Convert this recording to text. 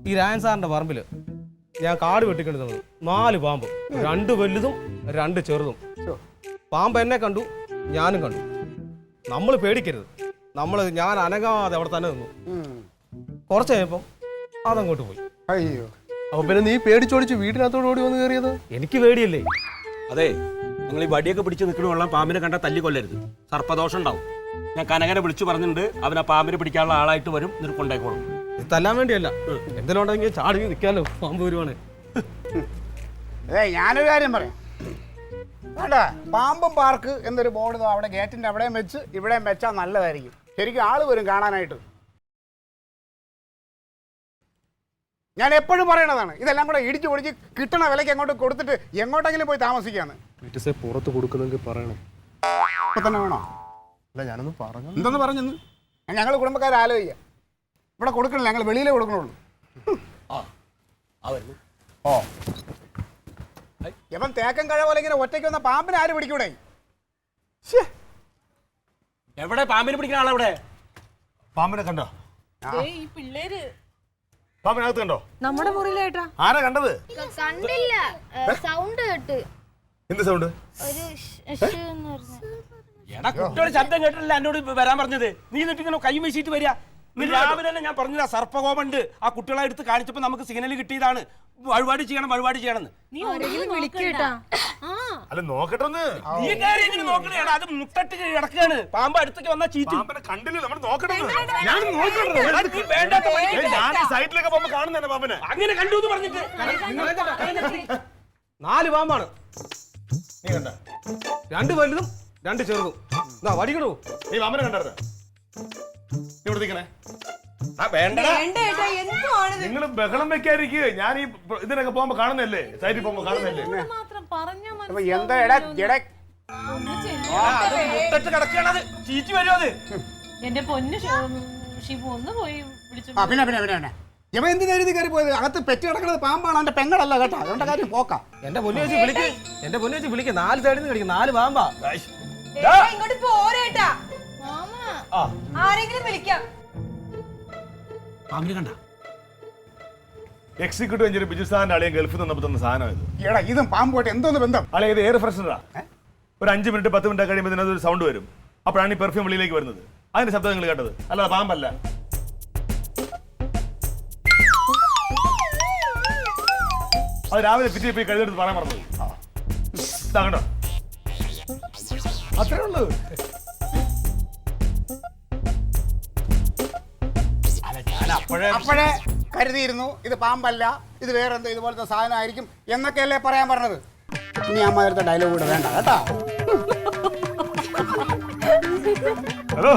ഈ രായൻ സാറിന്റെ പറമ്പില് ഞാൻ കാട് വെട്ടിക്കൊണ്ടിരുന്നത് 4 പാമ്പ്, 2 വലുതും 2 ചെറുതും. പാമ്പ് എന്നെ കണ്ടു, ഞാനും കണ്ടു. നമ്മൾ പേടിക്കരുത്. ഞാൻ അനങ്ങാതെ അവിടെ തന്നെ നിന്നു. കുറച്ച് കഴിഞ്ഞപ്പം അതങ്ങോട്ട് പോയി. അയ്യോ, അപ്പൊ പിന്നെ നീ പേടിച്ചോടിച്ച് വീടിനകത്തോട് ഓടി വന്ന് കയറിയത്? എനിക്ക് പേടിയല്ലേ. അതെ, നിങ്ങൾ ഈ വടിയൊക്കെ പിടിച്ച് നിൽക്കണ വെള്ളം പാമ്പിനെ കണ്ടാൽ തല്ലി കൊല്ലരുത്, സർപ്പദോഷം ഉണ്ടാവും. ഞാൻ കനകനെ വിളിച്ചു പറഞ്ഞിട്ടുണ്ട്, അവൻ ആ പാമ്പിനെ പിടിക്കാനുള്ള ആളായിട്ട് വരും, എന്നിട്ട് കൊണ്ടേക്കോളും. ഇത് തല്ലാൻ വേണ്ടിയല്ല, എന്തെങ്കിലും ഉണ്ടെങ്കിൽ ചാടി നിൽക്കാമല്ലോ, പാമ്പ് വരുവാണ്. ഞാനൊരു കാര്യം പറയാം. വേണ്ട, പാമ്പും പാർക്ക് എന്നൊരു ബോർഡ് അവിടെ ഗേറ്റിന്റെ അവിടെയും വെച്ച് ഇവിടെയും വെച്ചാൽ നല്ലതായിരിക്കും. ശരിക്കും ആള് വരും കാണാനായിട്ട്. ഞാൻ എപ്പോഴും പറയണതാണ്, ഇതെല്ലാം കൂടെ ഇടിച്ചു പൊടിച്ച് കിട്ടണ വിലയ്ക്ക് അങ്ങോട്ട് കൊടുത്തിട്ട് എങ്ങോട്ടെങ്കിലും പോയി താമസിക്കാന്ന്. പുറത്ത് കൊടുക്കുന്നെങ്കിൽ പറയണം. ഇപ്പൊ തന്നെ വേണോ? അല്ല, ഞാനൊന്ന് പറഞ്ഞു. എന്തെന്ന് പറഞ്ഞെന്ന് ഞങ്ങൾ കുടുംബക്കാരെ ആലോചിക്കുക. ഇവിടെ കൊടുക്കണില്ല, ഞങ്ങൾ വെളിയിലേ കൊടുക്കണുള്ളൂ. ഓ, ഇവൻ തേക്കൻ കഴ പോലെ ഇങ്ങനെ ഒറ്റയ്ക്ക് വന്ന പാമ്പിനെ ആര് പിടിക്കൂടെ? എവിടെ പാമ്പിനെ പിടിക്കുന്ന ആളെവിടെ? പാമ്പിനെ കണ്ടോ? ഈ പിള്ളേര് പാമ്പിനകത്ത് കണ്ടോ? നമ്മുടെ മുറിയിലേട്ടാ. ആരാ കണ്ടത്? കണ്ടില്ല, സൗണ്ട് കേട്ട്. എന്ത് സൗണ്ട്? ഒരു എടാ, കുട്ടിയോട് ശബ്ദം കേട്ടില്ല എന്നോട് വരാൻ പറഞ്ഞത്. നീ എന്നിട്ട് ഇങ്ങനെ കൈ വീശിയിട്ട് വരിക. രാവിലെ തന്നെ ഞാൻ പറഞ്ഞില്ല, സർപ്പകോപുണ്ട്. ആ കുട്ടികളെ എടുത്ത് കാണിച്ചപ്പോ നമുക്ക് സിഗ്നൽ കിട്ടിയതാണ്, വഴിപാട് ചെയ്യണം വഴിപാട് നീ ആരെങ്കിലും വിളിക്കേട്ടാ. അല്ല, നോക്കട്ടെ ഒന്ന്. നീ കയറി ഇങ്ങനെ നോക്കണേ. അത് മുട്ടട്ട് കിടക്കുകയാണ്. പാമ്പ് അടുത്തേക്ക് വന്നാ ചീറ്റും. കണ്ടില്ല, നമ്മൾ നോക്കട്ടെ. വേണ്ടാത്ത പണി. ഞാൻ സൈറ്റിലൊക്കെ പോകുമ്പോ കാണുന്നതന്നെ പാമ്പിനെ. അങ്ങനെ കണ്ടു എന്ന് പറഞ്ഞിട്ട് 4 പാമ്പാണ്. നീ കണ്ട? 2 വലുതും 2 ചെറുതും. വടിക്കണോ? നീ പാമ്പിനെ കണ്ടായിരുന്നോ? നീ ഇവിടെ നിൽക്കണേ. നിങ്ങൾ ബഹളം വെക്കാതിരിക്കുക. ഞാൻ ഈ ഇതിനൊക്കെ പോകുമ്പോ കാണുന്നല്ലേ, സൈറ്റിൽ പോകുമ്പോ കാണുന്നല്ലേ. എന്താ മുട്ടട്ട് കിടക്കുകയാണ്, ചീറ്റി വരും അത്. എന്റെ പൊന്ന് ഷിബു ഒന്ന് പോയി വിളിച്ചു. പിന്നെ ഇവ എന്ത് കരുതി കയറി പോയത്? അകത്ത് പെറ്റ് കിടക്കുന്നത് പാമ്പാണ്, അവന്റെ പെങ്ങളല്ല കേട്ടോ. അതുകൊണ്ട് കാര്യം പോക്കാം. എന്റെ പൊന്നു വെച്ച് വിളിക്ക്, എന്റെ പൊന്നു വെച്ച് വിളിക്ക്. 4 സൈഡിൽ നിന്ന് കടിക്കും, 4 പാമ്പാ. ഇങ്ങോട്ട് പോരേട്ടാ, ആരെങ്കിലും വിളിക്കാം. പാമ്പിനെ കണ്ട എക്സിക്യൂട്ടീവ് എഞ്ചിനീയർ ബിജു സാറിന്റെ അളിയൻ ഗൾഫിൽ നിന്നപ്പോ തന്ന സാധനം ഇത്. എടാ, ഇതും പാമ്പുമായിട്ട് എന്തോന്ന് ബന്ധം? അളെ, ഇത് എയർ ഫ്രഷനറാ. ഒരു 5 മിനിറ്റ് 10 മിനിറ്റ് കഴിയുമ്പോൾ ഇതിനകത്ത് ഒരു സൗണ്ട് വരും. അപ്പോഴാണ് ഈ പെർഫ്യൂം വെളിയിലേക്ക് വരുന്നത്. അതിന്റെ ശബ്ദം നിങ്ങൾ കേട്ടത്, അല്ലാതെ പാമ്പല്ല. അത് രാവിലെ പിറ്റി പോയി കഴുതെടുത്ത് പറയാൻ പറഞ്ഞത്. കണ്ടോ? അത്രേ ഉള്ളൂ. അപ്പോഴേ കരുതിയിരുന്നു ഇത് പാമ്പല്ല, ഇത് വേറെന്തോ ഇതുപോലത്തെ സാധനമായിരിക്കും എന്നൊക്കെയല്ലേ പറയാൻ പറഞ്ഞത്. ഇനി അമ്മാതിരത്തെ ഡയലോഗ് കൂടെ വേണ്ട കേട്ടോ. ഹലോ.